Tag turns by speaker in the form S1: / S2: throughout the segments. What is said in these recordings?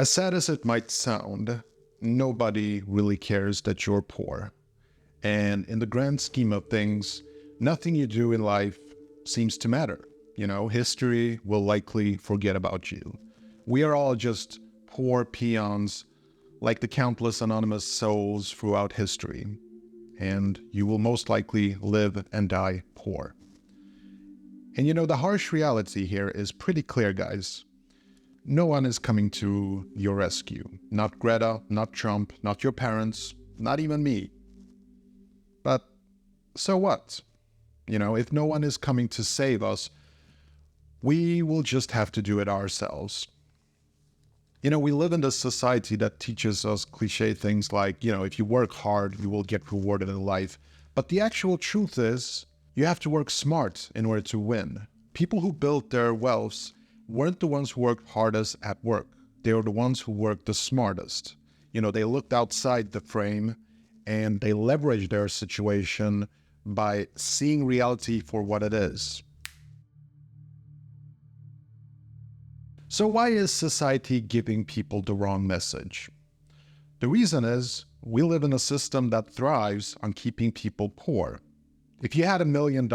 S1: As sad as it might sound, nobody really cares that you're poor. And in the grand scheme of things, nothing you do in life seems to matter. History will likely forget about you. We are all just poor peons like the countless anonymous souls throughout history. And you will most likely live and die poor. And the harsh reality here is pretty clear, guys. No one is coming to your rescue. Not Greta, not Trump, not your parents, not even me. But so what? If no one is coming to save us, we will just have to do it ourselves. We live in this society that teaches us cliche things like, if you work hard, you will get rewarded in life. But the actual truth is, you have to work smart in order to win. People who built their wealth weren't the ones who worked hardest at work. They were the ones who worked the smartest. They looked outside the frame and they leveraged their situation by seeing reality for what it is. So why is society giving people the wrong message? The reason is we live in a system that thrives on keeping people poor. If you had $1 million,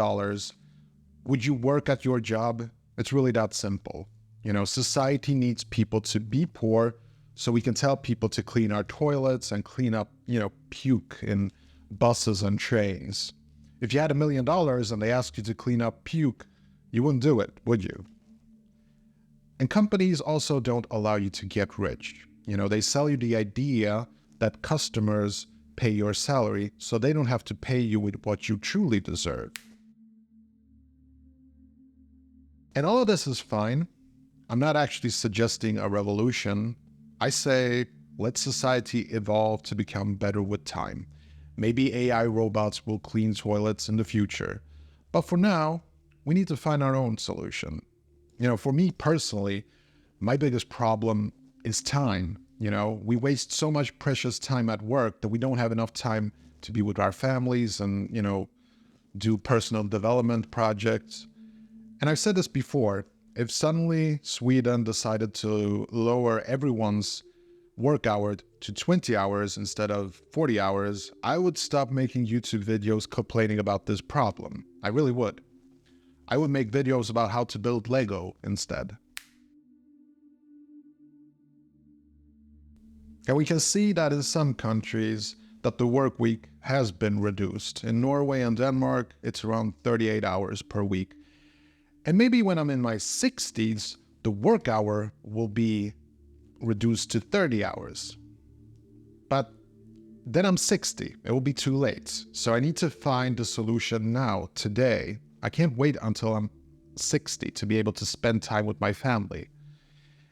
S1: would you work at your job? It's really that simple. Society needs people to be poor so we can tell people to clean our toilets and clean up, puke in buses and trains. If you had $1 million and they asked you to clean up puke, you wouldn't do it, would you? And companies also don't allow you to get rich. They sell you the idea that customers pay your salary so they don't have to pay you with what you truly deserve. And all of this is fine. I'm not actually suggesting a revolution. I say, let society evolve to become better with time. Maybe AI robots will clean toilets in the future. But for now, we need to find our own solution. For me personally, my biggest problem is time. We waste so much precious time at work that we don't have enough time to be with our families and, do personal development projects. And I've said this before, if suddenly Sweden decided to lower everyone's work hour to 20 hours instead of 40 hours, I would stop making YouTube videos complaining about this problem. I really would. I would make videos about how to build Lego instead. And we can see that in some countries that the work week has been reduced. In Norway and Denmark, it's around 38 hours per week. And maybe when I'm in my 60s, the work hour will be reduced to 30 hours. But then I'm 60. It will be too late. So I need to find the solution now, today. I can't wait until I'm 60 to be able to spend time with my family.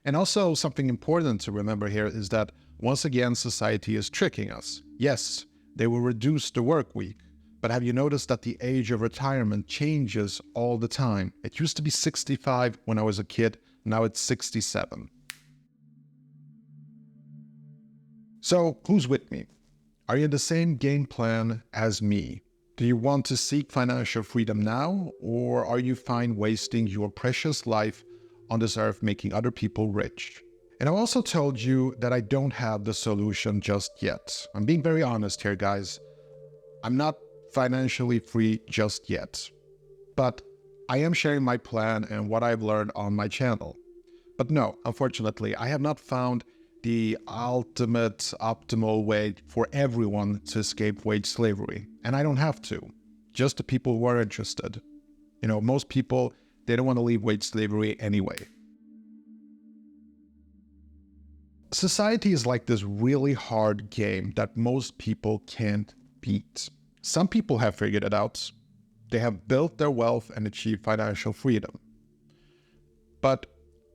S1: And also something important to remember here is that once again, society is tricking us. Yes, they will reduce the work week. But have you noticed that the age of retirement changes all the time? It used to be 65 when I was a kid. Now it's 67. So who's with me? Are you in the same game plan as me? Do you want to seek financial freedom now, or are you fine wasting your precious life on this earth making other people rich? And I also told you that I don't have the solution just yet. I'm being very honest here, guys. I'm not financially free just yet. But I am sharing my plan and what I've learned on my channel. But no, unfortunately, I have not found the ultimate optimal way for everyone to escape wage slavery. And I don't have to, just the people who are interested. Most people, they don't want to leave wage slavery anyway. Society is like this really hard game that most people can't beat. Some people have figured it out. They have built their wealth and achieved financial freedom. But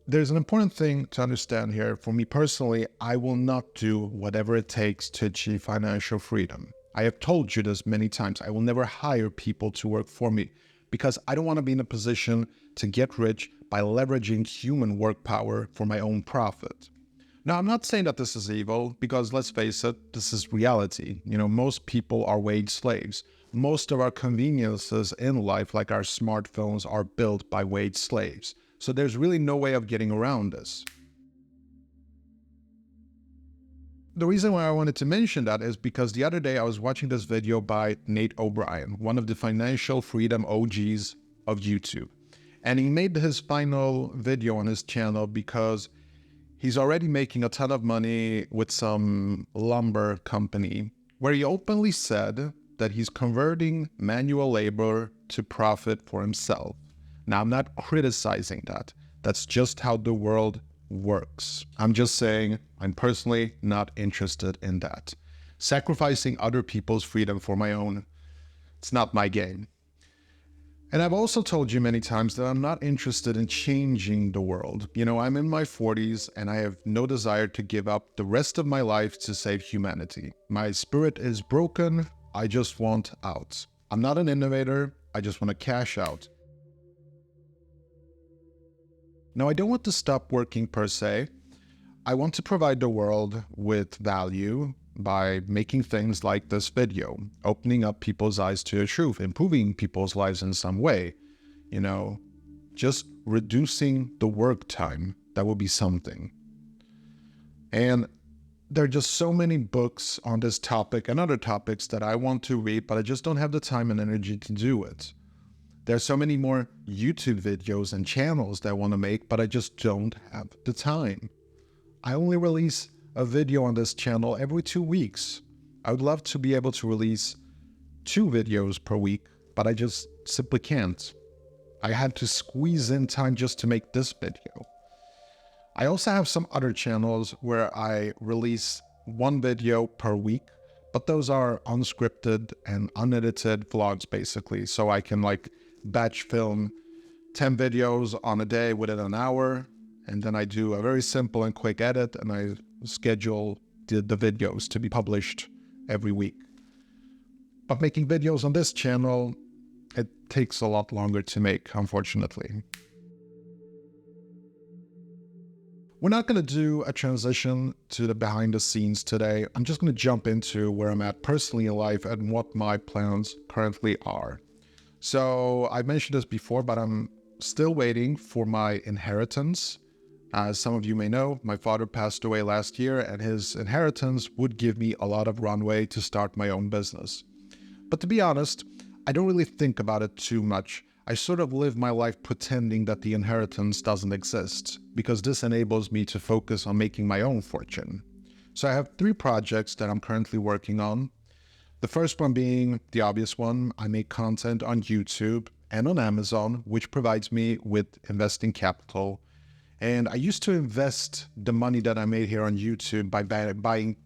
S1: there's an important thing to understand here. For me personally, I will not do whatever it takes to achieve financial freedom. I have told you this many times. I will never hire people to work for me because I don't want to be in a position to get rich by leveraging human work power for my own profit. Now, I'm not saying that this is evil because let's face it, this is reality. Most people are wage slaves. Most of our conveniences in life, like our smartphones, are built by wage slaves. So there's really no way of getting around this. The reason why I wanted to mention that is because the other day I was watching this video by Nate O'Brien, one of the financial freedom OGs of YouTube. And he made his final video on his channel because he's already making a ton of money with some lumber company, where he openly said that he's converting manual labor to profit for himself. Now, I'm not criticizing that. That's just how the world works. I'm just saying I'm personally not interested in that. Sacrificing other people's freedom for my own, it's not my game. And I've also told you many times that I'm not interested in changing the world. You know, I'm in my 40s and I have no desire to give up the rest of my life to save humanity. My spirit is broken. I just want out. I'm not an innovator. I just want to cash out. Now, I don't want to stop working per se. I want to provide the world with value by making things like this video, opening up people's eyes to the truth, improving people's lives in some way, you know, just reducing the work time. That would be something. And there are just so many books on this topic and other topics that I want to read, but I just don't have the time and energy to do it. There's so many more YouTube videos and channels that I want to make, but I just don't have the time. I only release a video on this channel every 2 weeks. I would love to be able to release 2 videos per week, but I just simply can't. I had to squeeze in time just to make this video. I also have some other channels where I release 1 video per week, but those are unscripted and unedited vlogs basically. So I can like batch film 10 videos on a day within an hour, and then I do a very simple and quick edit and I schedule the videos to be published every week. But making videos on this channel, it takes a lot longer to make, unfortunately. We're not going to do a transition to the behind the scenes today. I'm just going to jump into where I'm at personally in life and what my plans currently are. So I mentioned this before, but I'm still waiting for my inheritance. As some of you may know, my father passed away last year and his inheritance would give me a lot of runway to start my own business. But to be honest, I don't really think about it too much. I sort of live my life pretending that the inheritance doesn't exist, because this enables me to focus on making my own fortune. So I have 3 projects that I'm currently working on. The first one being the obvious one. I make content on YouTube and on Amazon, which provides me with investing capital. And I used to invest the money that I made here on YouTube by buying,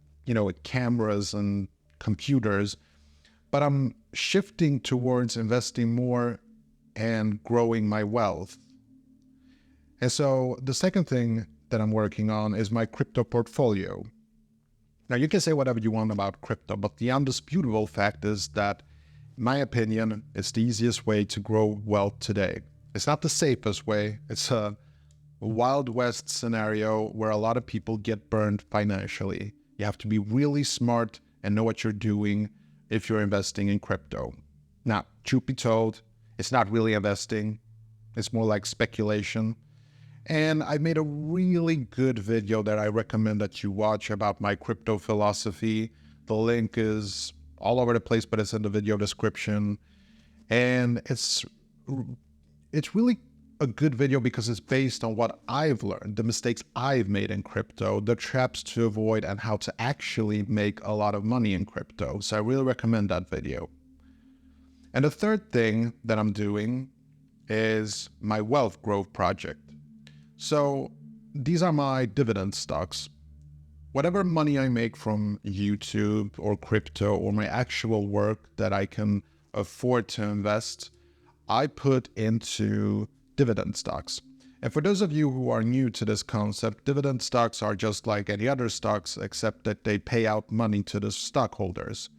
S1: cameras and computers. But I'm shifting towards investing more and growing my wealth. And so the second thing that I'm working on is my crypto portfolio. Now, you can say whatever you want about crypto, but the undisputable fact is that, in my opinion, it's the easiest way to grow wealth today. It's not the safest way. It's a Wild West scenario where a lot of people get burned financially. You have to be really smart and know what you're doing if you're investing in crypto. Now, truth be told, it's not really investing. It's more like speculation. And I made a really good video that I recommend that you watch about my crypto philosophy. The link is all over the place, but it's in the video description. And it's really a good video because it's based on what I've learned, the mistakes I've made in crypto, the traps to avoid, and how to actually make a lot of money in crypto. So I really recommend that video. And the third thing that I'm doing is my wealth growth project. So these are my dividend stocks. Whatever money I make from YouTube or crypto or my actual work that I can afford to invest, I put into dividend stocks. And for those of you who are new to this concept, dividend stocks are just like any other stocks, except that they pay out money to the stockholders.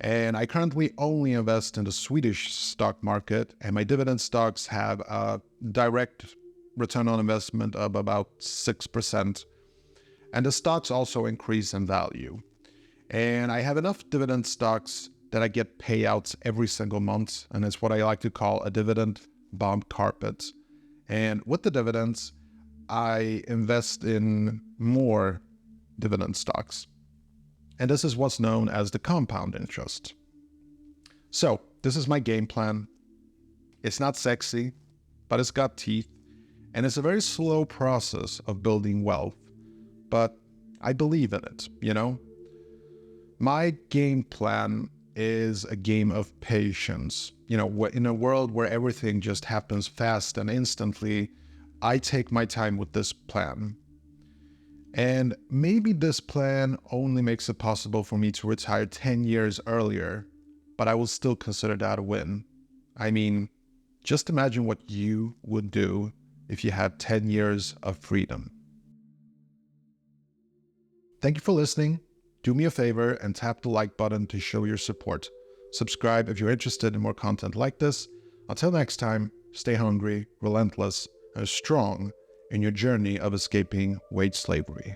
S1: And I currently only invest in the Swedish stock market, and my dividend stocks have a direct return on investment of about 6%. And the stocks also increase in value. And I have enough dividend stocks that I get payouts every single month, and it's what I like to call a dividend bond carpet. And with the dividends, I invest in more dividend stocks. And this is what's known as the compound interest. So, this is my game plan. It's not sexy, but it's got teeth, and it's a very slow process of building wealth. But I believe in it, you know? My game plan is a game of patience. In a world where everything just happens fast and instantly, I take my time with this plan. And maybe this plan only makes it possible for me to retire 10 years earlier, but I will still consider that a win. I mean, just imagine what you would do if you had 10 years of freedom. Thank you for listening. Do me a favor and tap the like button to show your support. Subscribe if you're interested in more content like this. Until next time, stay hungry, relentless, and strong in your journey of escaping wage slavery.